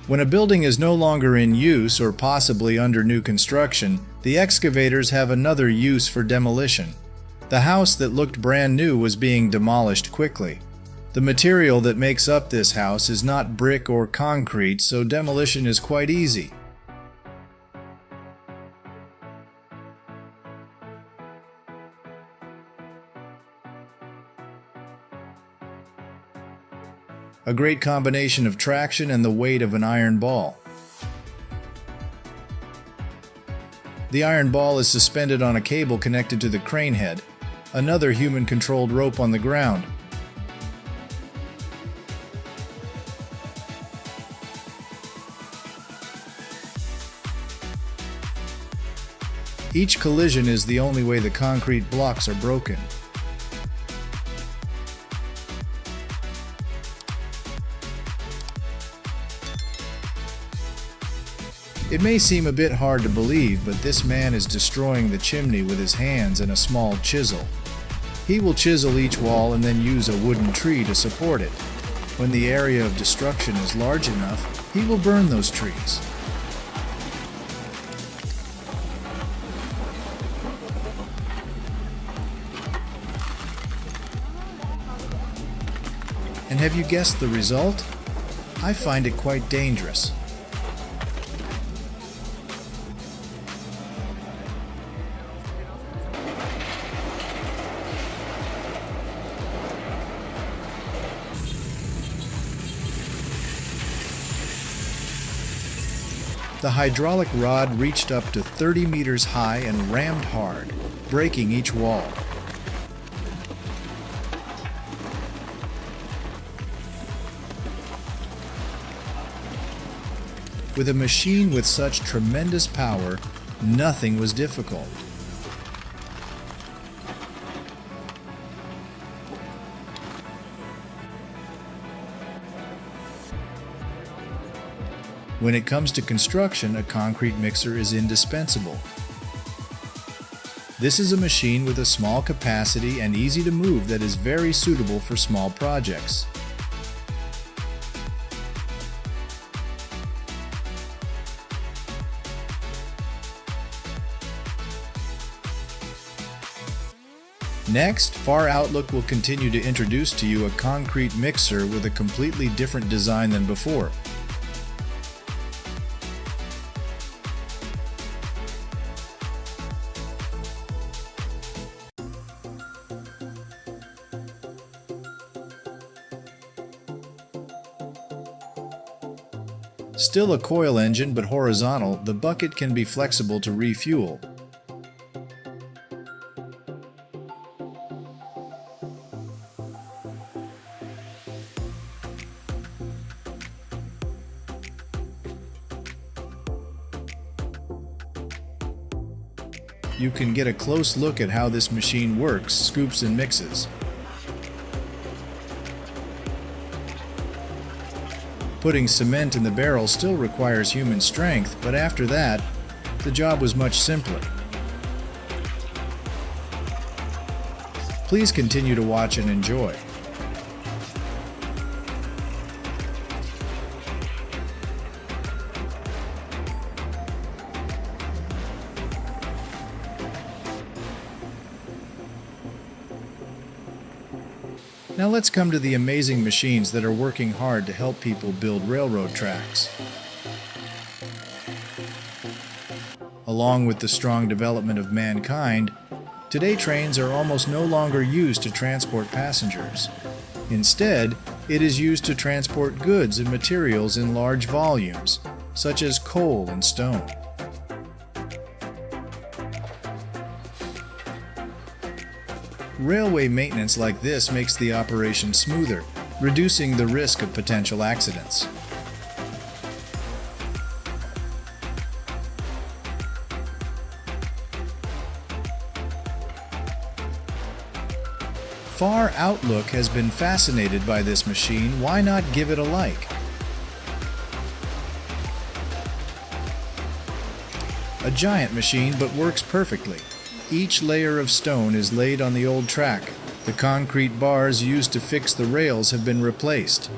When a building is no longer in use or possibly under new construction, the excavators have another use for demolition. The house that looked brand new was being demolished quickly. The material that makes up this house is not brick or concrete, so demolition is quite easy. A great combination of traction and the weight of an iron ball. The iron ball is suspended on a cable connected to the crane head, another human-controlled rope on the ground. Each collision is the only way the concrete blocks are broken. It may seem a bit hard to believe, but this man is destroying the chimney with his hands and a small chisel. He will chisel each wall and then use a wooden tree to support it. When the area of destruction is large enough, he will burn those trees. And have you guessed the result? I find it quite dangerous. The hydraulic rod reached up to 30 meters high and rammed hard, breaking each wall. With a machine with such tremendous power, nothing was difficult. When it comes to construction, a concrete mixer is indispensable. This is a machine with a small capacity and easy to move that is very suitable for small projects. Next, Far Outlook will continue to introduce to you a concrete mixer with a completely different design than before. Still a coil engine but horizontal, the bucket can be flexible to refuel. You can get a close look at how this machine works, scoops and mixes. Putting cement in the barrel still requires human strength, but after that, the job was much simpler. Please continue to watch and enjoy. Now let's come to the amazing machines that are working hard to help people build railroad tracks. Along with the strong development of mankind, today trains are almost no longer used to transport passengers. Instead, it is used to transport goods and materials in large volumes, such as coal and stone. Railway maintenance like this makes the operation smoother, reducing the risk of potential accidents. Far Outlook has been fascinated by this machine. Why not give it a like? A giant machine, but works perfectly. Each layer of stone is laid on the old track. The concrete bars used to fix the rails have been replaced.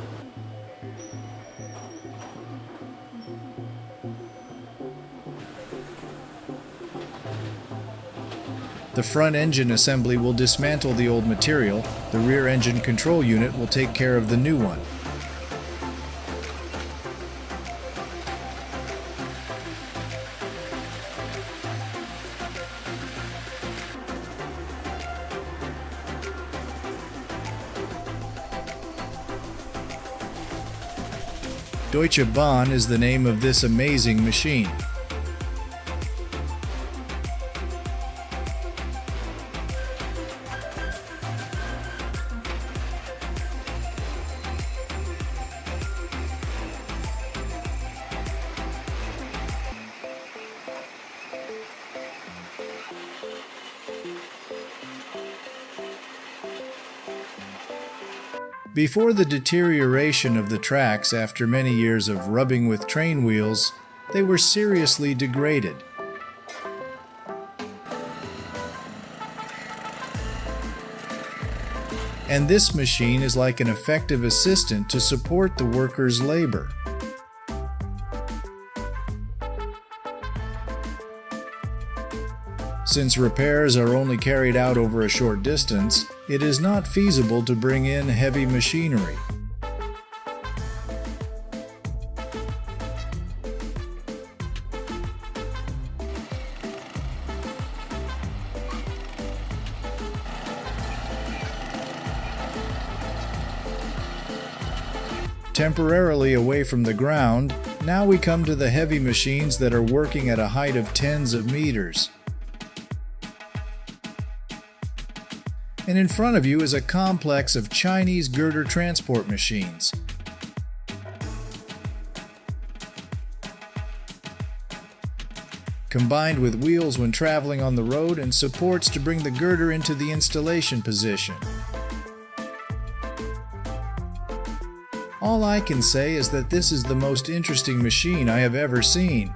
The front engine assembly will dismantle the old material, the rear engine control unit will take care of the new one. Deutsche Bahn is the name of this amazing machine. Before the deterioration of the tracks after many years of rubbing with train wheels, they were seriously degraded. And this machine is like an effective assistant to support the workers' labor. Since repairs are only carried out over a short distance, it is not feasible to bring in heavy machinery. Temporarily away from the ground, now we come to the heavy machines that are working at a height of tens of meters. And in front of you is a complex of Chinese girder transport machines. Combined with wheels when traveling on the road and supports to bring the girder into the installation position. All I can say is that this is the most interesting machine I have ever seen.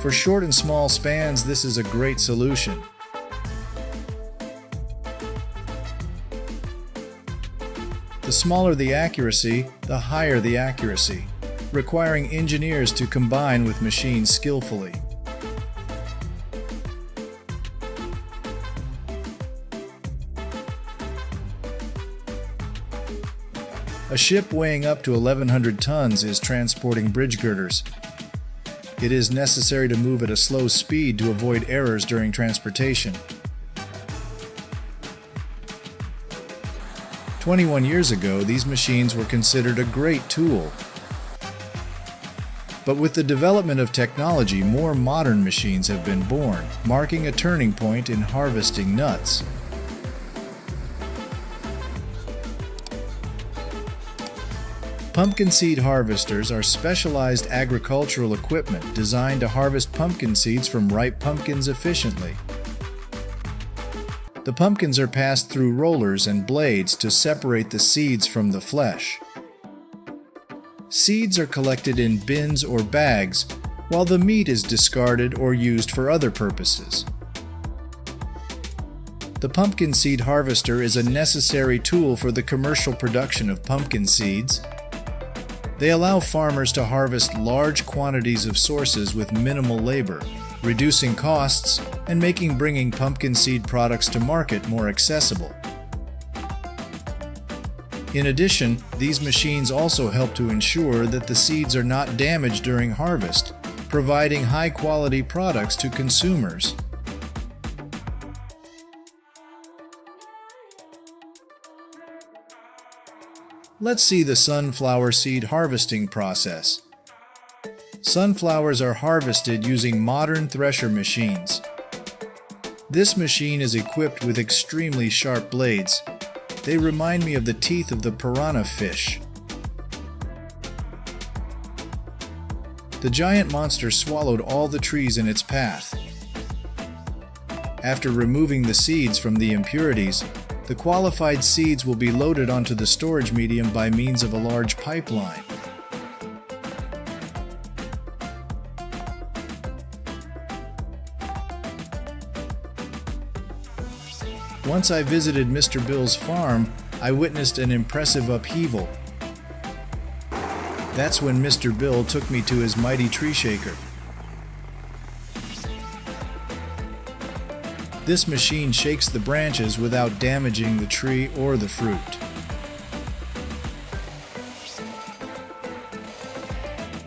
For short and small spans, this is a great solution. The smaller the accuracy, the higher the accuracy, requiring engineers to combine with machines skillfully. A ship weighing up to 1,100 tons is transporting bridge girders. It is necessary to move at a slow speed to avoid errors during transportation. 21 years ago, these machines were considered a great tool. But with the development of technology, more modern machines have been born, marking a turning point in harvesting nuts. Pumpkin seed harvesters are specialized agricultural equipment designed to harvest pumpkin seeds from ripe pumpkins efficiently. The pumpkins are passed through rollers and blades to separate the seeds from the flesh. Seeds are collected in bins or bags, while the meat is discarded or used for other purposes. The pumpkin seed harvester is a necessary tool for the commercial production of pumpkin seeds. They allow farmers to harvest large quantities of sources with minimal labor, reducing costs and making bringing pumpkin seed products to market more accessible. In addition, these machines also help to ensure that the seeds are not damaged during harvest, providing high-quality products to consumers. Let's see the sunflower seed harvesting process. Sunflowers are harvested using modern thresher machines. This machine is equipped with extremely sharp blades. They remind me of the teeth of the piranha fish. The giant monster swallowed all the trees in its path. After removing the seeds from the impurities, the qualified seeds will be loaded onto the storage medium by means of a large pipeline. Once I visited Mr. Bill's farm, I witnessed an impressive upheaval. That's when Mr. Bill took me to his mighty tree shaker. This machine shakes the branches without damaging the tree or the fruit.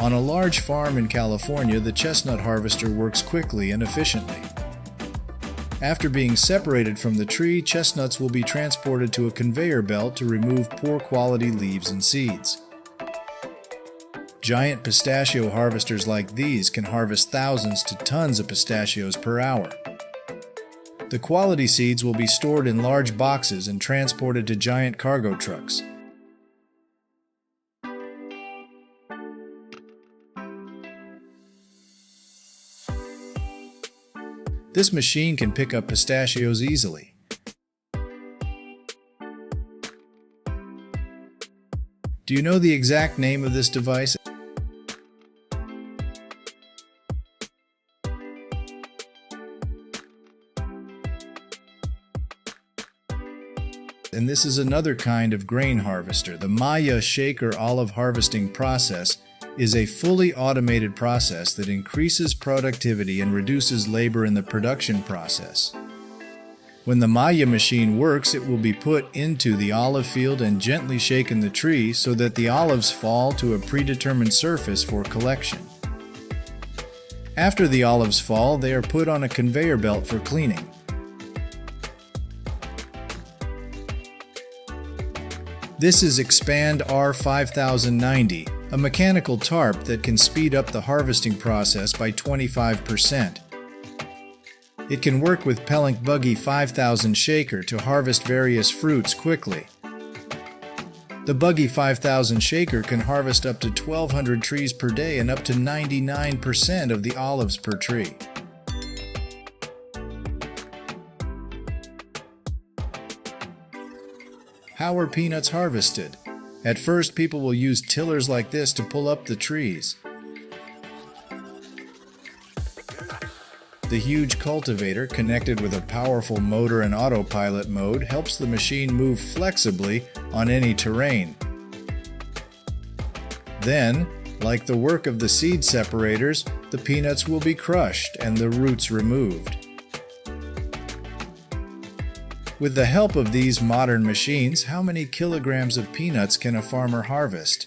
On a large farm in California, the chestnut harvester works quickly and efficiently. After being separated from the tree, chestnuts will be transported to a conveyor belt to remove poor quality leaves and seeds. Giant pistachio harvesters like these can harvest thousands to tons of pistachios per hour. The quality seeds will be stored in large boxes and transported to giant cargo trucks. This machine can pick up pistachios easily. Do you know the exact name of this device? And this is another kind of grain harvester. The Maya shaker olive harvesting process is a fully automated process that increases productivity and reduces labor in the production process. When the Maya machine works, it will be put into the olive field and gently shaken the tree so that the olives fall to a predetermined surface for collection. After the olives fall, they are put on a conveyor belt for cleaning. This is Expand R5090, a mechanical tarp that can speed up the harvesting process by 25%. It can work with Pellenc Buggy 5000 shaker to harvest various fruits quickly. The Buggy 5000 shaker can harvest up to 1,200 trees per day and up to 99% of the olives per tree. How are peanuts harvested? At first, people will use tillers like this to pull up the trees. The huge cultivator, connected with a powerful motor and autopilot mode, helps the machine move flexibly on any terrain. Then, like the work of the seed separators, the peanuts will be crushed and the roots removed. With the help of these modern machines, how many kilograms of peanuts can a farmer harvest?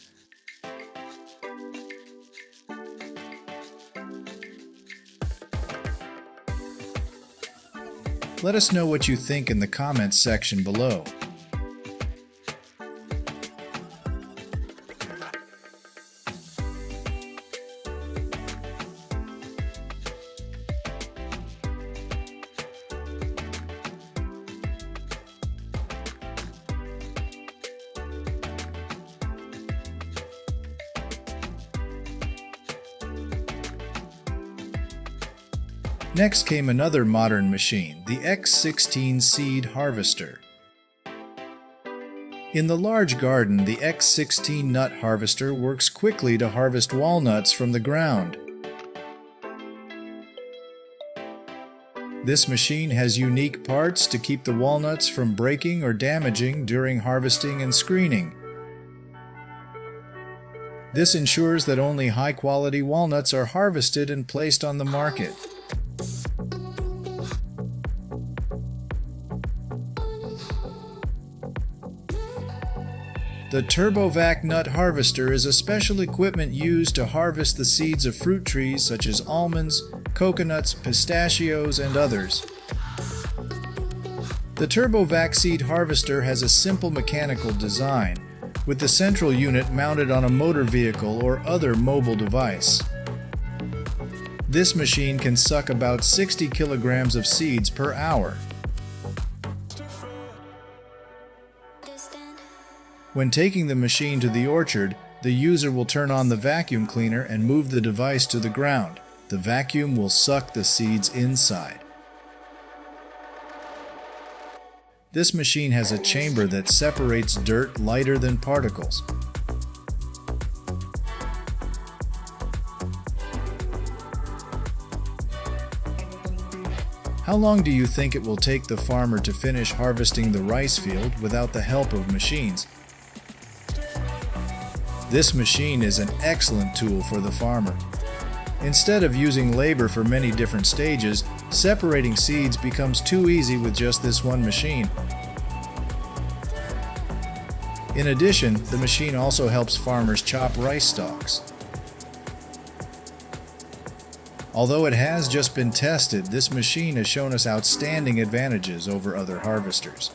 Let us know what you think in the comments section below. Next came another modern machine, the X16 seed harvester. In the large garden, the X16 nut harvester works quickly to harvest walnuts from the ground. This machine has unique parts to keep the walnuts from breaking or damaging during harvesting and screening. This ensures that only high-quality walnuts are harvested and placed on the market. The TurboVac nut harvester is a special equipment used to harvest the seeds of fruit trees such as almonds, coconuts, pistachios, and others. The TurboVac seed harvester has a simple mechanical design, with the central unit mounted on a motor vehicle or other mobile device. This machine can suck about 60 kilograms of seeds per hour. When taking the machine to the orchard, the user will turn on the vacuum cleaner and move the device to the ground. The vacuum will suck the seeds inside. This machine has a chamber that separates dirt lighter than particles. How long do you think it will take the farmer to finish harvesting the rice field without the help of machines? This machine is an excellent tool for the farmer. Instead of using labor for many different stages, separating seeds becomes too easy with just this one machine. In addition, the machine also helps farmers chop rice stalks. Although it has just been tested, this machine has shown us outstanding advantages over other harvesters.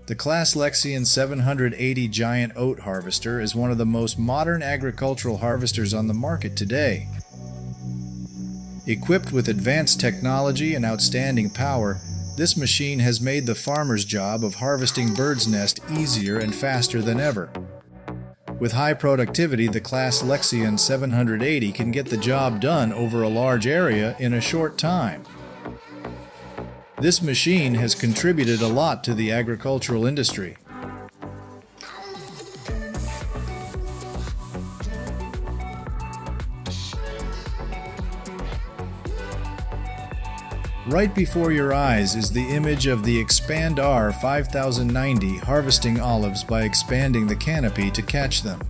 The Class Lexion 780 Giant Oat Harvester is one of the most modern agricultural harvesters on the market today. Equipped with advanced technology and outstanding power, this machine has made the farmer's job of harvesting bird's nest easier and faster than ever. With high productivity, the Class Lexion 780 can get the job done over a large area in a short time. This machine has contributed a lot to the agricultural industry. Right before your eyes is the image of the Expand R 5090 harvesting olives by expanding the canopy to catch them.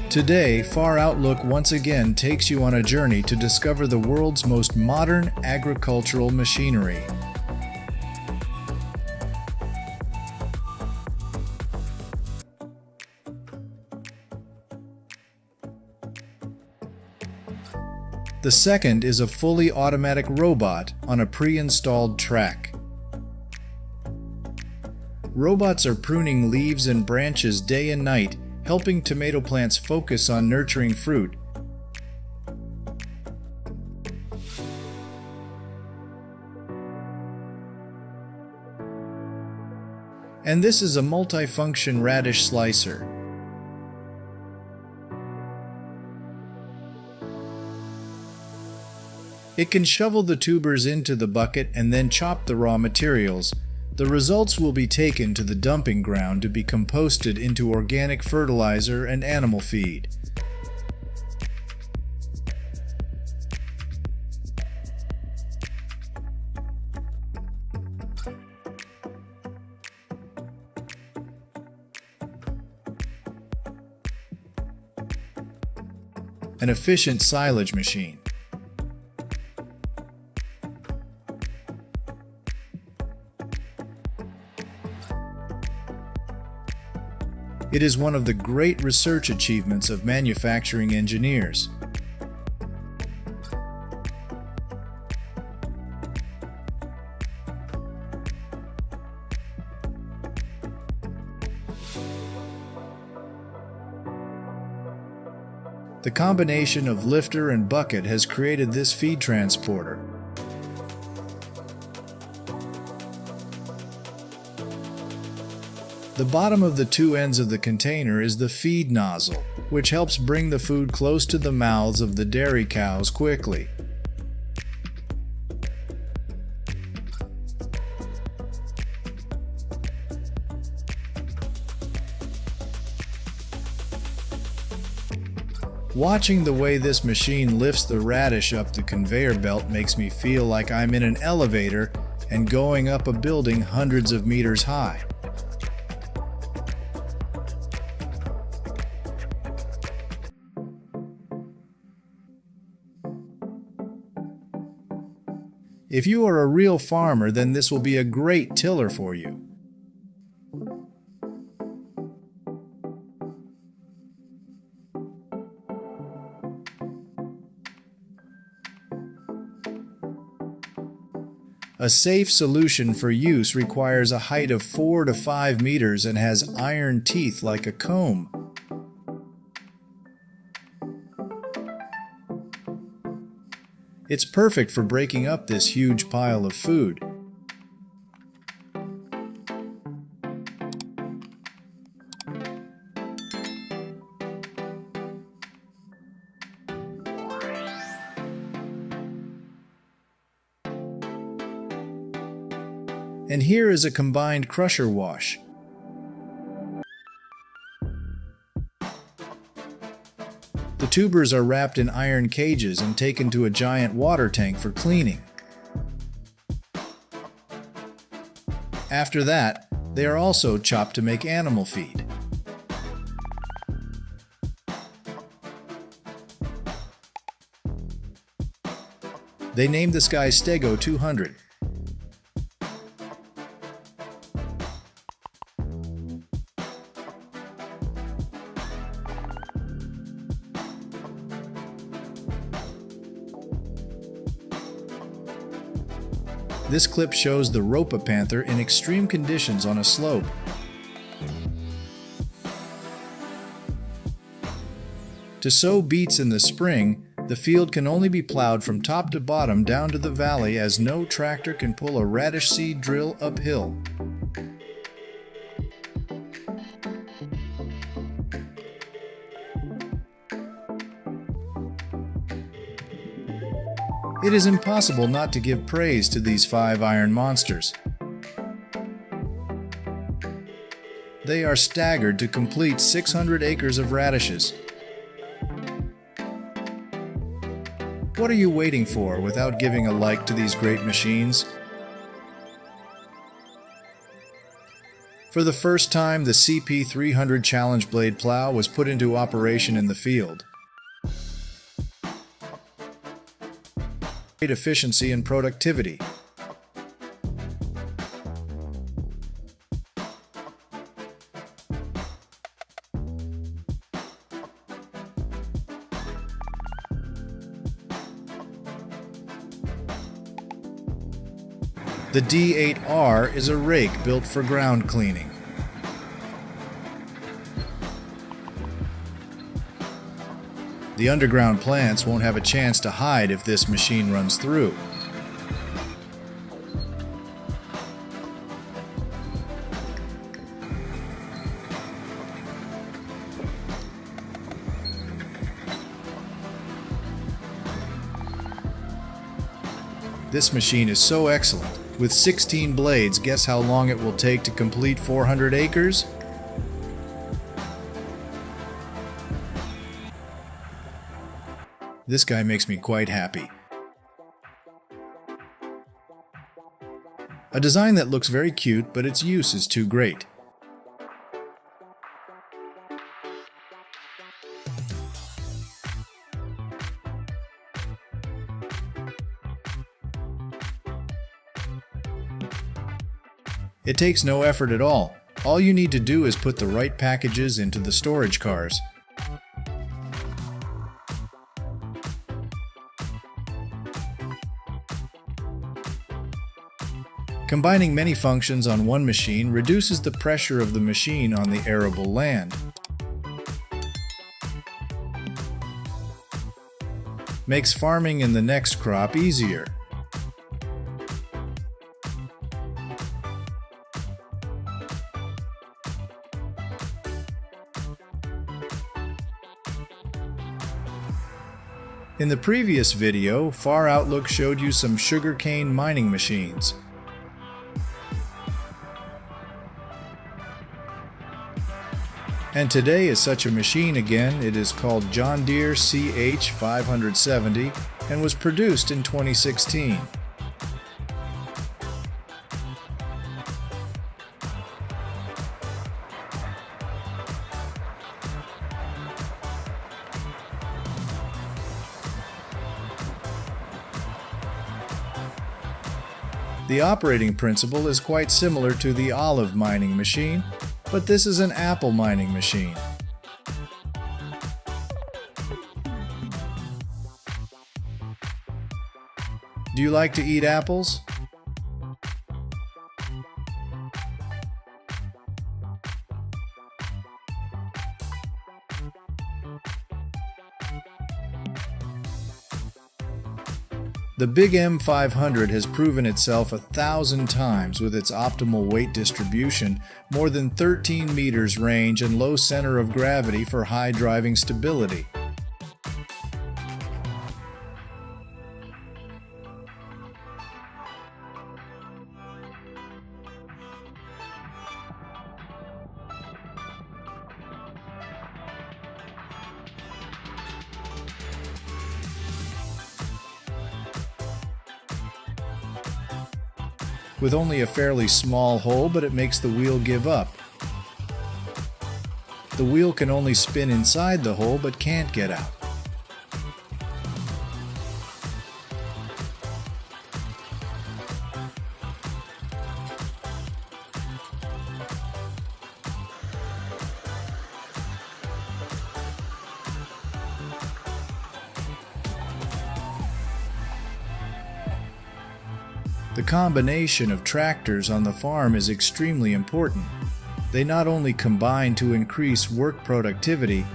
Today, Far Outlook once again takes you on a journey to discover the world's most modern agricultural machinery. The second is a fully automatic robot on a pre-installed track. Robots are pruning leaves and branches day and night, helping tomato plants focus on nurturing fruit. And this is a multifunction radish slicer. It can shovel the tubers into the bucket and then chop the raw materials. The results will be taken to the dumping ground to be composted into organic fertilizer and animal feed. An efficient silage machine. It is one of the great research achievements of manufacturing engineers. The combination of lifter and bucket has created this feed transporter. The bottom of the two ends of the container is the feed nozzle, which helps bring the food close to the mouths of the dairy cows quickly. Watching the way this machine lifts the radish up the conveyor belt makes me feel like I'm in an elevator and going up a building hundreds of meters high. If you are a real farmer, then this will be a great tiller for you. A safe solution for use requires a height of 4 to 5 meters and has iron teeth like a comb. It's perfect for breaking up this huge pile of food. And here is a combined crusher wash. The tubers are wrapped in iron cages and taken to a giant water tank for cleaning. After that, they are also chopped to make animal feed. They named this guy Stego 200. This clip shows the ropa panther in extreme conditions on a slope. To sow beets in the spring, the field can only be plowed from top to bottom down to the valley, as no tractor can pull a radish seed drill uphill. It is impossible not to give praise to these 5 iron monsters. They are staggered to complete 600 acres of radishes. What are you waiting for without giving a like to these great machines? For the first time, the CP300 Challenge Blade plow was put into operation in the field. Great efficiency and productivity. The D8R is a rake built for ground cleaning. The underground plants won't have a chance to hide if this machine runs through. This machine is so excellent. With 16 blades, guess how long it will take to complete 400 acres? This guy makes me quite happy. A design that looks very cute, but its use is too great. It takes no effort at all. All you need to do is put the right packages into the storage cars. Combining many functions on one machine reduces the pressure of the machine on the arable land. Makes farming in the next crop easier. In the previous video, Far Outlook showed you some sugarcane mining machines. And today is such a machine again. It is called John Deere CH570 and was produced in 2016. The operating principle is quite similar to the olive mining machine, but this is an apple mining machine. Do you like to eat apples? The Big M500 has proven itself 1,000 times with its optimal weight distribution, more than 13 meters range, and low center of gravity for high driving stability. with only a fairly small hole, but it makes the wheel give up. The wheel can only spin inside the hole but can't get out. The combination of tractors on the farm is extremely important. They not only combine to increase work productivity,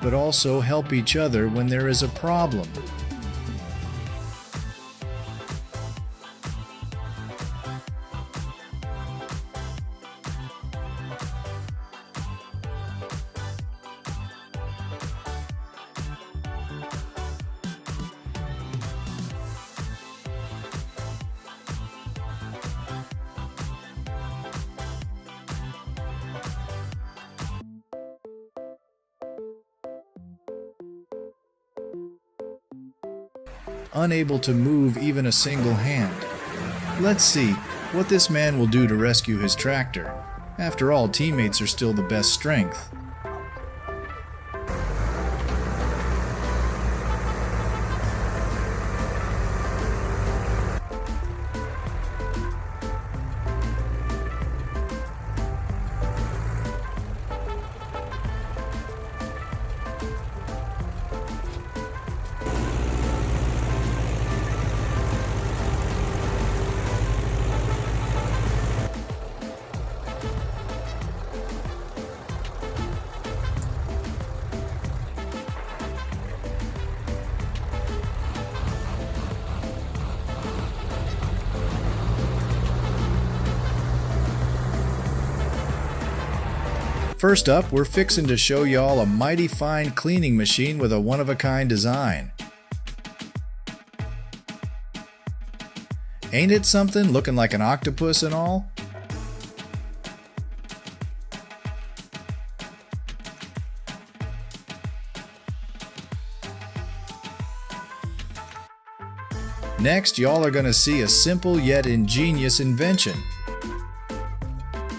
but also help each other when there is a problem. Unable to move even a single hand. Let's see what this man will do to rescue his tractor. After all, teammates are still the best strength. First up, we're fixin' to show y'all a mighty fine cleaning machine with a one-of-a-kind design. Ain't it something, looking like an octopus and all? Next, y'all are gonna see a simple yet ingenious invention.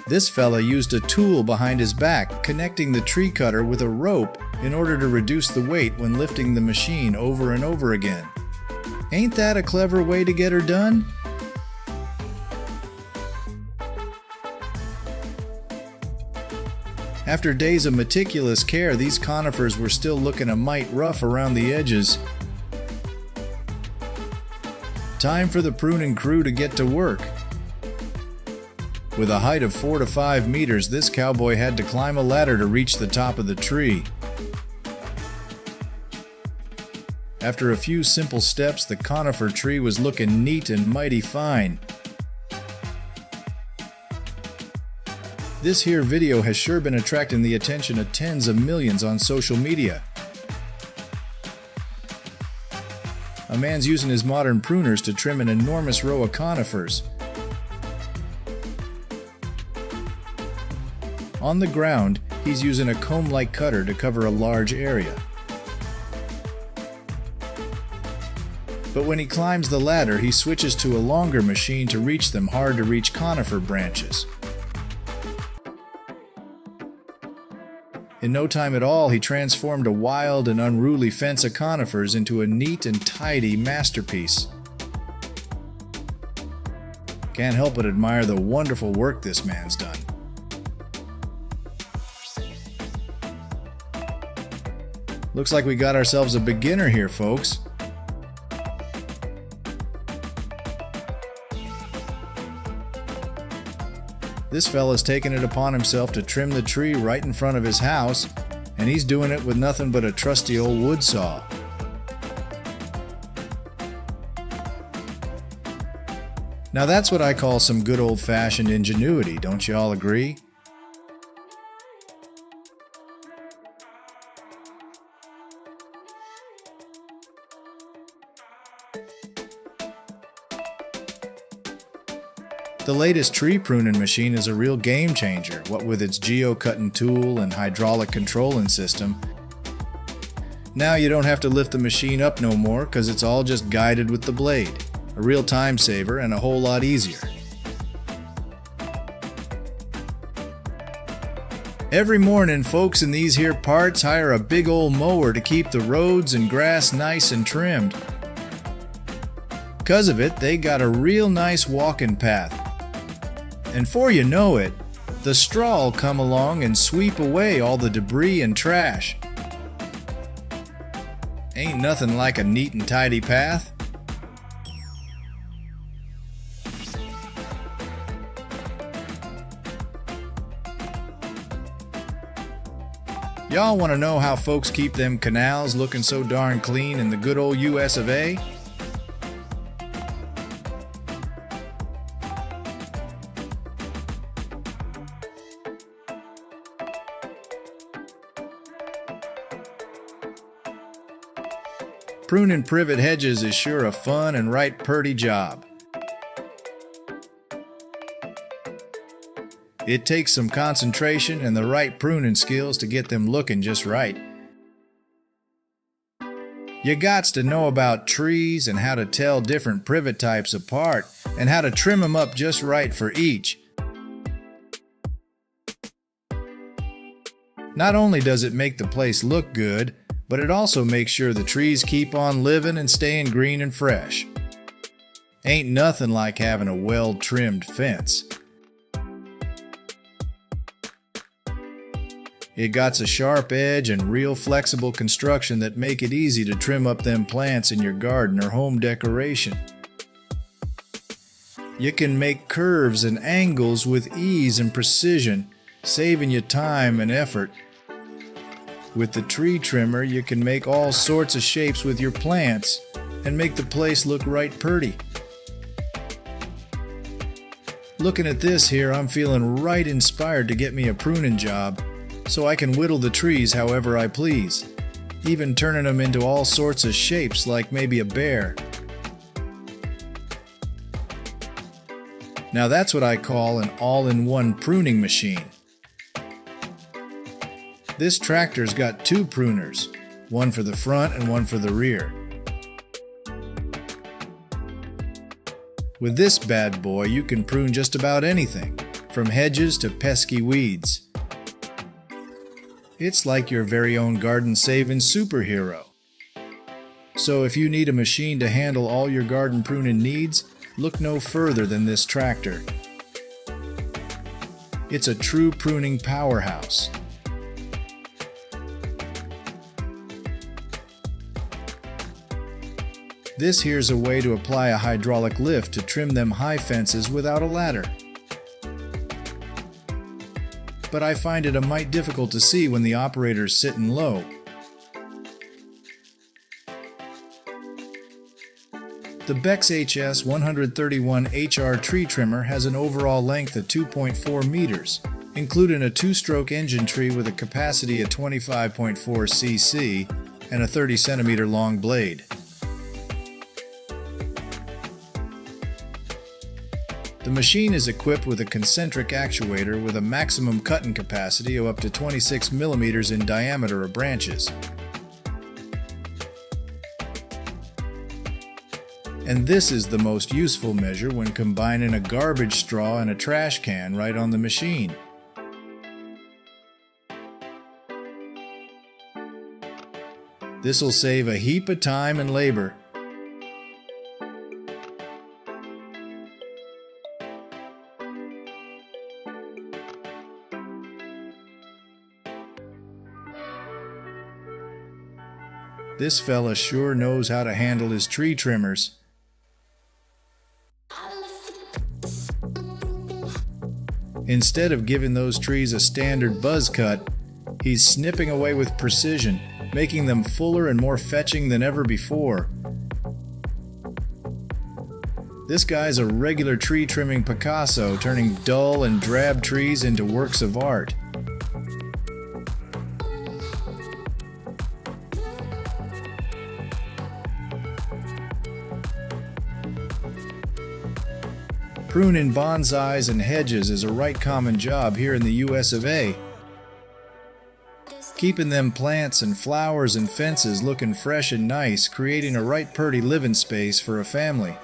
This fella used a tool behind his back, connecting the tree cutter with a rope in order to reduce the weight when lifting the machine over and over again. Ain't that a clever way to get her done? After days of meticulous care, these conifers were still looking a mite rough around the edges. Time for the pruning crew to get to work. With a height of 4 to 5 meters, this cowboy had to climb a ladder to reach the top of the tree. After a few simple steps, the conifer tree was looking neat and mighty fine. This here video has sure been attracting the attention of tens of millions on social media. A man's using his modern pruners to trim an enormous row of conifers. On the ground, he's using a comb-like cutter to cover a large area. But when he climbs the ladder, he switches to a longer machine to reach them hard-to-reach conifer branches. In no time at all, he transformed a wild and unruly fence of conifers into a neat and tidy masterpiece. Can't help but admire the wonderful work this man's done. Looks like we got ourselves a beginner here, folks. This fella's taken it upon himself to trim the tree right in front of his house, and he's doing it with nothing but a trusty old wood saw. Now that's what I call some good old-fashioned ingenuity, don't you all agree? The latest tree pruning machine is a real game changer, what with its geo-cutting tool and hydraulic controlling system. Now you don't have to lift the machine up no more, because it's all just guided with the blade. A real time saver and a whole lot easier. Every morning, folks in these here parts hire a big old mower to keep the roads and grass nice and trimmed. 'Cause of it, they got a real nice walking path. And 'fore you know it, the straw'll come along and sweep away all the debris and trash. Ain't nothing like a neat and tidy path. Y'all want to know how folks keep them canals looking so darn clean in the good old US of A? Pruning privet hedges is sure a fun and right purty job. It takes some concentration and the right pruning skills to get them looking just right. You gots to know about trees and how to tell different privet types apart and how to trim them up just right for each. Not only does it make the place look good, but it also makes sure the trees keep on living and staying green and fresh. Ain't nothing like having a well-trimmed fence. It got a sharp edge and real flexible construction that make it easy to trim up them plants in your garden or home decoration. You can make curves and angles with ease and precision, saving you time and effort. With the tree trimmer, you can make all sorts of shapes with your plants and make the place look right purty. Looking at this here, I'm feeling right inspired to get me a pruning job so I can whittle the trees however I please, even turning them into all sorts of shapes like maybe a bear. Now that's what I call an all-in-one pruning machine. This tractor's got two pruners, one for the front and one for the rear. With this bad boy, you can prune just about anything, from hedges to pesky weeds. It's like your very own garden-saving superhero. So if you need a machine to handle all your garden pruning needs, look no further than this tractor. It's a true pruning powerhouse. This here's a way to apply a hydraulic lift to trim them high fences without a ladder. But I find it a mite difficult to see when the operator's sitting low. The Bex HS 131 HR tree trimmer has an overall length of 2.4 meters, including a two-stroke engine tree with a capacity of 25.4 cc and a 30 centimeter long blade. The machine is equipped with a concentric actuator with a maximum cutting capacity of up to 26 millimeters in diameter of branches. And this is the most useful measure when combining a garbage straw and a trash can right on the machine. This'll save a heap of time and labor. This fella sure knows how to handle his tree trimmers. Instead of giving those trees a standard buzz cut, he's snipping away with precision, making them fuller and more fetching than ever before. This guy's a regular tree trimming Picasso, turning dull and drab trees into works of art. Pruning bonsais and hedges is a right common job here in the US of A. Keeping them plants and flowers and fences looking fresh and nice, creating a right purty living space for a family.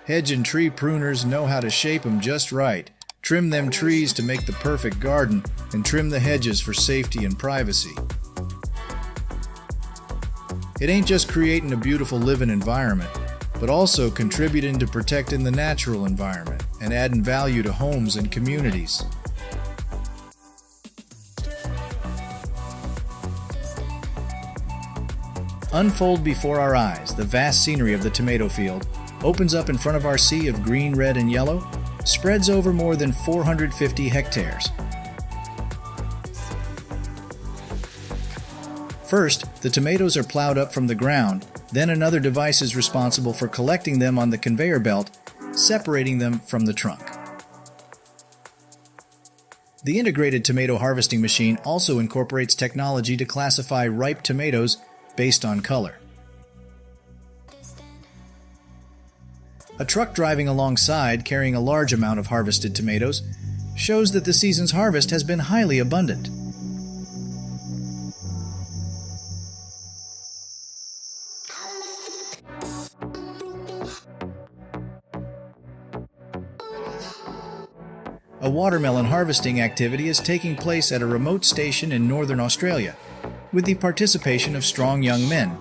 Hedge and tree pruners know how to shape them just right, Trim them trees to make the perfect garden, and trim the hedges for safety and privacy. It ain't just creating a beautiful living environment, but also contributing to protecting the natural environment and adding value to homes and communities. Unfold before our eyes, the vast scenery of the tomato field opens up in front of our sea of green, red, and yellow, spreads over more than 450 hectares. First, the tomatoes are plowed up from the ground, then another device is responsible for collecting them on the conveyor belt, separating them from the trunk. The integrated tomato harvesting machine also incorporates technology to classify ripe tomatoes based on color. A truck driving alongside, carrying a large amount of harvested tomatoes, shows that the season's harvest has been highly abundant. A watermelon harvesting activity is taking place at a remote station in northern Australia, with the participation of strong young men.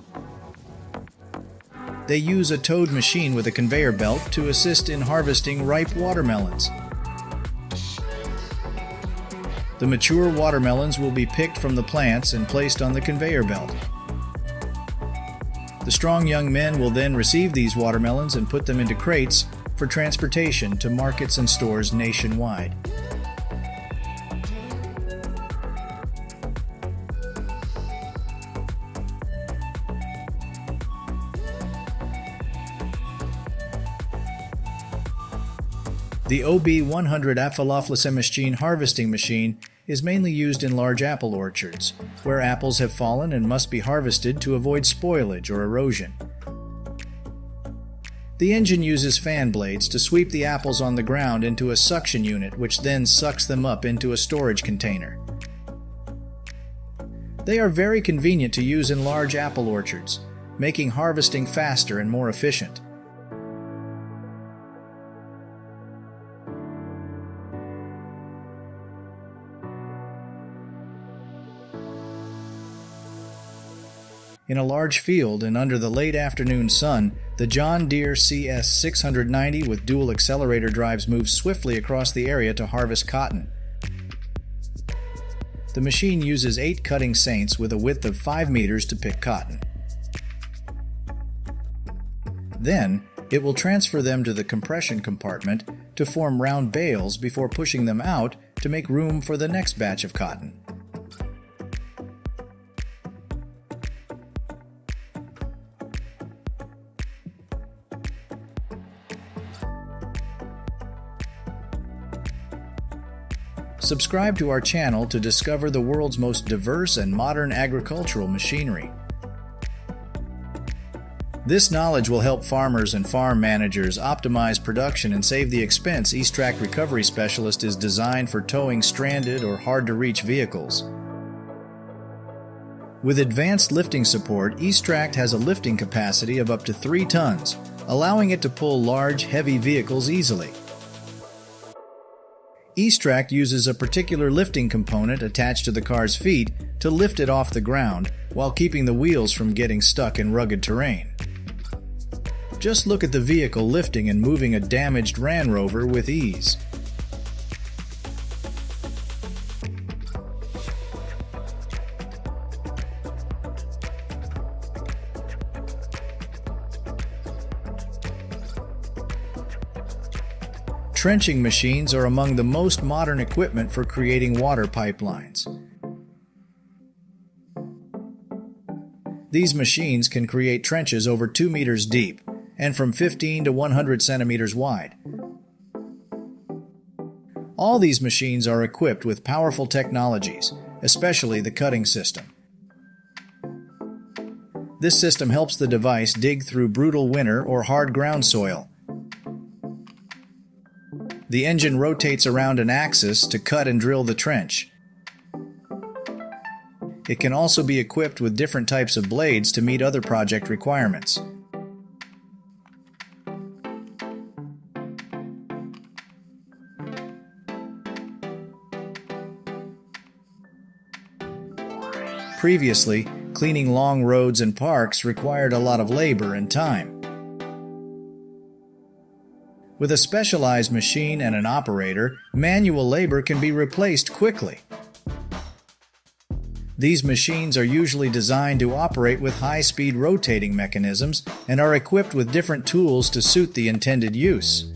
They use a towed machine with a conveyor belt to assist in harvesting ripe watermelons. The mature watermelons will be picked from the plants and placed on the conveyor belt. The strong young men will then receive these watermelons and put them into crates for transportation to markets and stores nationwide. The OB100 Apfeloflacemachine harvesting machine is mainly used in large apple orchards, where apples have fallen and must be harvested to avoid spoilage or erosion. The engine uses fan blades to sweep the apples on the ground into a suction unit, which then sucks them up into a storage container. They are very convenient to use in large apple orchards, making harvesting faster and more efficient. In a large field and under the late afternoon sun, the John Deere CS 690 with dual accelerator drives moves swiftly across the area to harvest cotton. The machine uses 8 cutting saints with a width of 5 meters to pick cotton. Then, it will transfer them to the compression compartment to form round bales before pushing them out to make room for the next batch of cotton. Subscribe to our channel to discover the world's most diverse and modern agricultural machinery. This knowledge will help farmers and farm managers optimize production and save the expense. East-Track Recovery Specialist is designed for towing stranded or hard-to-reach vehicles. With advanced lifting support, East-Track has a lifting capacity of up to 3 tons, allowing it to pull large, heavy vehicles easily. East-Track uses a particular lifting component attached to the car's feet to lift it off the ground while keeping the wheels from getting stuck in rugged terrain. Just look at the vehicle lifting and moving a damaged Land Rover with ease. Trenching machines are among the most modern equipment for creating water pipelines. These machines can create trenches over 2 meters deep and from 15 to 100 centimeters wide. All these machines are equipped with powerful technologies, especially the cutting system. This system helps the device dig through brutal winter or hard ground soil. The engine rotates around an axis to cut and drill the trench. It can also be equipped with different types of blades to meet other project requirements. Previously, cleaning long roads and parks required a lot of labor and time. With a specialized machine and an operator, manual labor can be replaced quickly. These machines are usually designed to operate with high-speed rotating mechanisms and are equipped with different tools to suit the intended use.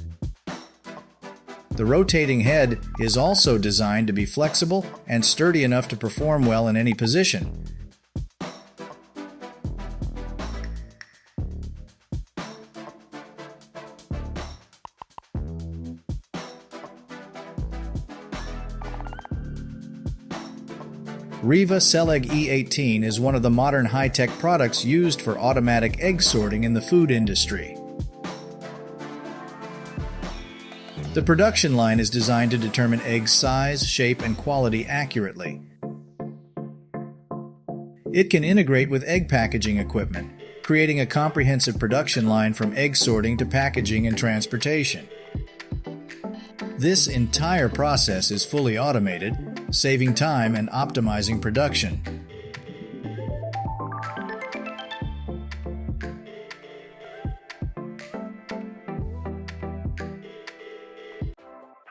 The rotating head is also designed to be flexible and sturdy enough to perform well in any position. Riva Celeg E18 is one of the modern high-tech products used for automatic egg sorting in the food industry. The production line is designed to determine egg size, shape, and quality accurately. It can integrate with egg packaging equipment, creating a comprehensive production line from egg sorting to packaging and transportation. This entire process is fully automated, saving time and optimizing production.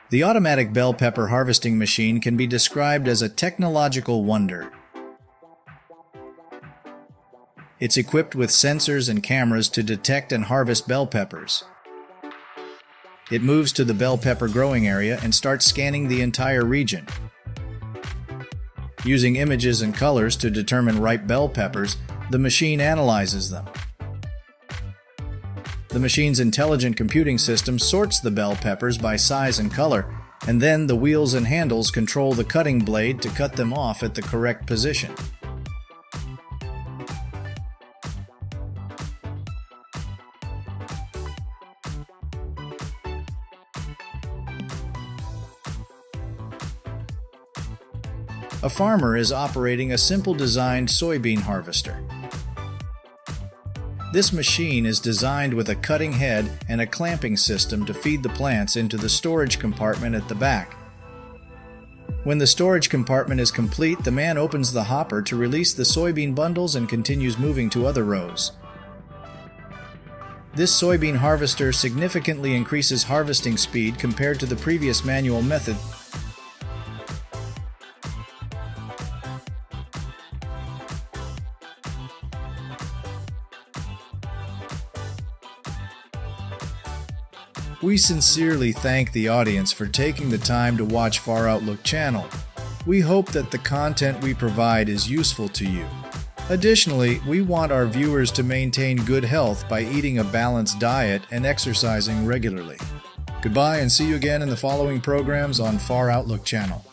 The automatic bell pepper harvesting machine can be described as a technological wonder. It's equipped with sensors and cameras to detect and harvest bell peppers. It moves to the bell pepper growing area and starts scanning the entire region. Using images and colors to determine ripe bell peppers, the machine analyzes them. The machine's intelligent computing system sorts the bell peppers by size and color, and then the wheels and handles control the cutting blade to cut them off at the correct position. A farmer is operating a simple designed soybean harvester. This machine is designed with a cutting head and a clamping system to feed the plants into the storage compartment at the back. When the storage compartment is complete, the man opens the hopper to release the soybean bundles and continues moving to other rows. This soybean harvester significantly increases harvesting speed compared to the previous manual method. We sincerely thank the audience for taking the time to watch Far Outlook channel. We hope that the content we provide is useful to you. Additionally, we want our viewers to maintain good health by eating a balanced diet and exercising regularly. Goodbye and see you again in the following programs on Far Outlook channel.